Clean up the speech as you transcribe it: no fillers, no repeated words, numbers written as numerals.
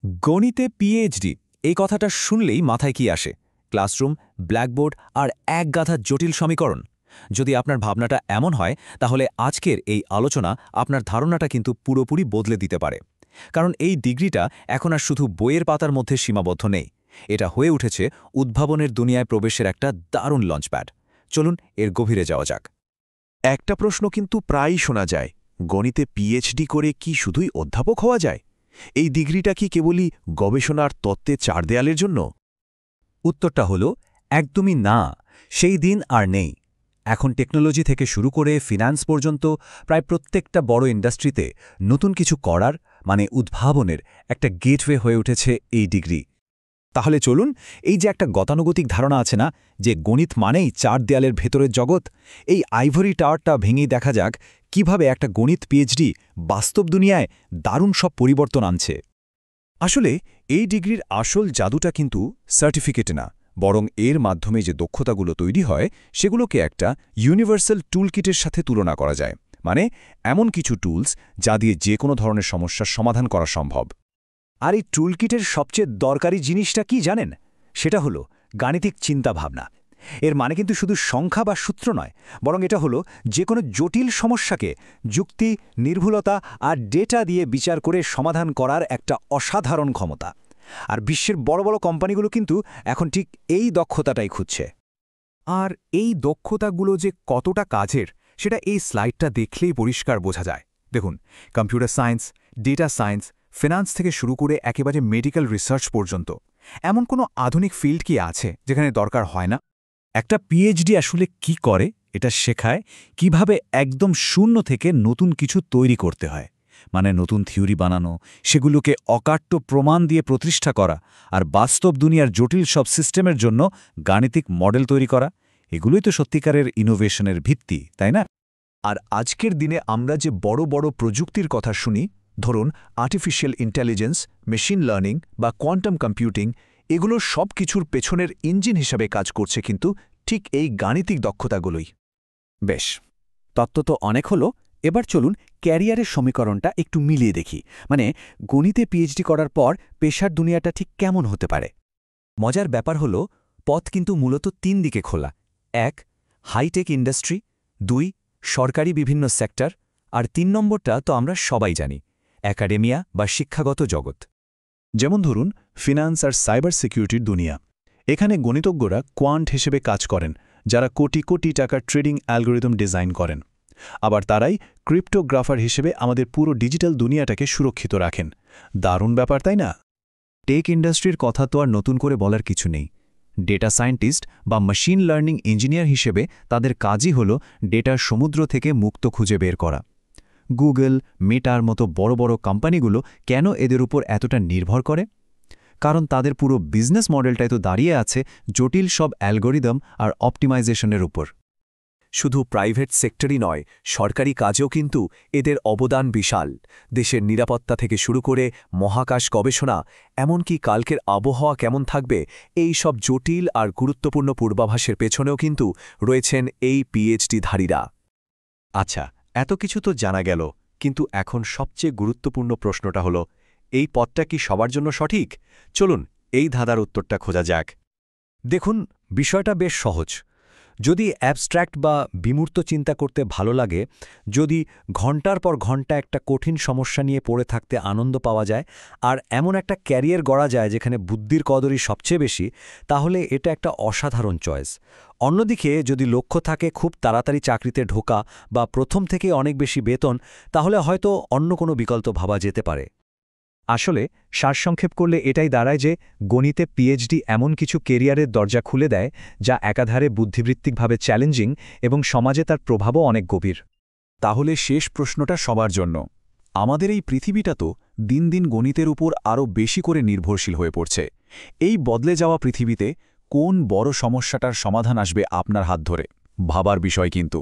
গণিতে পিএইচডি এই কথাটা শুনলেই মাথায় কি আসে? ক্লাসরুম, ব্ল্যাকবোর্ড আর এক গাধা জটিল সমীকরণ। যদি আপনার ভাবনাটা এমন হয়, তাহলে আজকের এই আলোচনা আপনার ধারণাটা কিন্তু পুরোপুরি বদলে দিতে পারে। কারণ এই ডিগ্রিটা এখন আর শুধু বইয়ের পাতার মধ্যে সীমাবদ্ধ নেই। এটা হয়ে উঠেছে উদ্ভাবনের দুনিয়ায় প্রবেশের একটা দারুণ লঞ্চপ্যাড। চলুন এর গভীরে যাওয়া যাক। একটা প্রশ্ন কিন্তু প্রায়ই শোনা যায়, গণিতে পিএইচডি করে কি শুধুই অধ্যাপক হওয়া যায়? এই ডিগ্রিটা কি কেবলই গবেষণার তত্ত্বে চার দেয়ালের জন্য? উত্তরটা হলো একদমই না। সেই দিন আর নেই। এখন টেকনোলজি থেকে শুরু করে ফিন্যান্স পর্যন্ত প্রায় প্রত্যেকটা বড় ইন্ডাস্ট্রিতে নতুন কিছু করার মানে উদ্ভাবনের একটা গেটওয়ে হয়ে উঠেছে এই ডিগ্রি। তাহলে চলুন, এই যে একটা গতানুগতিক ধারণা আছে না, যে গণিত মানেই চার দেয়ালের ভেতরের জগৎ, এই আইভরি টাওয়ারটা ভেঙেই দেখা যাক কিভাবে একটা গণিত পিএইচডি বাস্তব দুনিয়ায় দারুণ সব পরিবর্তন আনছে। আসলে এই ডিগ্রির আসল জাদুটা কিন্তু সার্টিফিকেটে না, বরং এর মাধ্যমে যে দক্ষতাগুলো তৈরি হয় সেগুলোকে একটা ইউনিভার্সাল টুলকিটের সাথে তুলনা করা যায়। মানে এমন কিছু টুলস যা দিয়ে যে কোনো ধরনের সমস্যার সমাধান করা সম্ভব। আর এই টুলকিটের সবচেয়ে দরকারি জিনিসটা কি জানেন? সেটা হলো গাণিতিক চিন্তাভাবনা। এর মানে কিন্তু শুধু সংখ্যা বা সূত্র নয়, বরং এটা হলো যে কোনো জটিল সমস্যাকে যুক্তি, নির্ভুলতা আর ডেটা দিয়ে বিচার করে সমাধান করার একটা অসাধারণ ক্ষমতা। আর বিশ্বের বড় বড় কোম্পানিগুলো কিন্তু এখন ঠিক এই দক্ষতাটাই খুঁজছে। আর এই দক্ষতাগুলো যে কতটা কাজের, সেটা এই স্লাইডটা দেখলেই পরিষ্কার বোঝা যায়। দেখুন, computer science, data science, finance থেকে শুরু করে একেবারে মেডিকেল রিসার্চ পর্যন্ত এমন কোনো আধুনিক ফিল্ড কি আছে যেখানে দরকার হয় না? একটা পিএইচডি আসলে কি করে এটা শেখায় কিভাবে একদম শূন্য থেকে নতুন কিছু তৈরি করতে হয়। মানে নতুন থিওরি বানানো, সেগুলোকে অকাট্য প্রমাণ দিয়ে প্রতিষ্ঠা করা, আর বাস্তব দুনিয়ার জটিল সব সিস্টেমের জন্য গাণিতিক মডেল তৈরি করা। এগুলোই তো সত্যিকারের ইনোভেশনের ভিত্তি, তাই না? আর আজকের দিনে আমরা যে বড় বড় প্রযুক্তির কথা শুনি, ধরুন আর্টিফিশিয়াল ইন্টেলিজেন্স, মেশিন লার্নিং বা কোয়ান্টাম কম্পিউটিং, এগুলোর সব কিছুর পেছনের ইঞ্জিন হিসাবে কাজ করছে কিন্তু ঠিক এই গাণিতিক দক্ষতাগুলোই। বেশ, তত্ত্ব তো অনেক হলো। এবার চলুন ক্যারিয়ারের সমীকরণটা একটু মিলিয়ে দেখি। মানে গণিতে পিএইচডি করার পর পেশার দুনিয়াটা ঠিক কেমন হতে পারে। মজার ব্যাপার হলো, পথ কিন্তু মূলত তিন দিকে খোলা। ১. Hi tech industry, ২. সরকারি বিভিন্ন সেক্টর, আর ৩ নম্বরটা তো আমরা সবাই জানি, একাডেমিয়া বা শিক্ষাগত জগৎ। যেমন ধরুন ফিন্যান্স আর সাইবার সিকিউরিটির দুনিয়া। এখানে গণিতজ্ঞরা কোয়ান্ট হিসেবে কাজ করেন, যারা কোটি কোটি টাকার ট্রেডিং অ্যালগোরিদম ডিজাইন করেন। আবার তারাই ক্রিপ্টোগ্রাফার হিসেবে আমাদের পুরো ডিজিটাল দুনিয়াটাকে সুরক্ষিত রাখেন। দারুণ ব্যাপার, তাই না? টেক ইন্ডাস্ট্রির কথা তো আর নতুন করে বলার কিছু নেই। ডেটা সায়েন্টিস্ট বা মেশিন লার্নিং ইঞ্জিনিয়ার হিসেবে তাদের কাজই হল ডেটার সমুদ্র থেকে মুক্ত খুঁজে বের করা। গুগল, মেটার মতো বড় বড় কোম্পানিগুলো কেন এদের উপর এতটা নির্ভর করে? কারণ তাদের পুরো বিজনেস মডেলটাই তো দাঁড়িয়ে আছে জটিল সব অ্যালগোরিদম আর অপটিমাইজেশনের উপর। শুধু প্রাইভেট সেক্টরই নয়, সরকারি কাজেও কিন্তু এদের অবদান বিশাল। দেশের নিরাপত্তা থেকে শুরু করে মহাকাশ গবেষণা, এমনকি কালকের আবহাওয়া কেমন থাকবে, এই সব জটিল আর গুরুত্বপূর্ণ পূর্বাভাসের পেছনেও কিন্তু রয়েছেন এই পিএইচডিধারীরা। আচ্ছা, এত কিছু তো জানা গেল, কিন্তু এখন সবচেয়ে গুরুত্বপূর্ণ প্রশ্নটা হলো, এই পথটা কি সবার জন্য সঠিক? চলুন এই ধাঁধার উত্তরটা খোঁজা যাক। দেখুন, বিষয়টা বেশ সহজ। যদি অ্যাবস্ট্র্যাক্ট বা বিমূর্ত চিন্তা করতে ভালো লাগে, যদি ঘন্টার পর ঘন্টা একটা কঠিন সমস্যা নিয়ে পড়ে থাকতে আনন্দ পাওয়া যায়, আর এমন একটা ক্যারিয়ার গড়া যায় যেখানে বুদ্ধির কদরই সবচেয়ে বেশি, তাহলে এটা একটা অসাধারণ চয়েস। অন্যদিকে যদি লক্ষ্য থাকে খুব তাড়াতাড়ি চাকরিতে ঢোকা বা প্রথম থেকে অনেক বেশি বেতন, তাহলে হয়তো অন্য কোনো বিকল্প ভাবা যেতে পারে। আসলে সারসংক্ষেপ করলে এটাই দাঁড়ায় যে গণিতে পিএইচডি এমন কিছু কেরিয়ারের দরজা খুলে দেয় যা একাধারে বুদ্ধিবৃত্তিকভাবে চ্যালেঞ্জিং এবং সমাজে তার প্রভাবও অনেক গভীর। তাহলে শেষ প্রশ্নটা সবার জন্য। আমাদের এই পৃথিবীটা তো দিন দিন গণিতের উপর আরও বেশি করে নির্ভরশীল হয়ে পড়ছে। এই বদলে যাওয়া পৃথিবীতে কোন বড় সমস্যাটার সমাধান আসবে আপনার হাত ধরে? ভাবার বিষয় কিন্তু।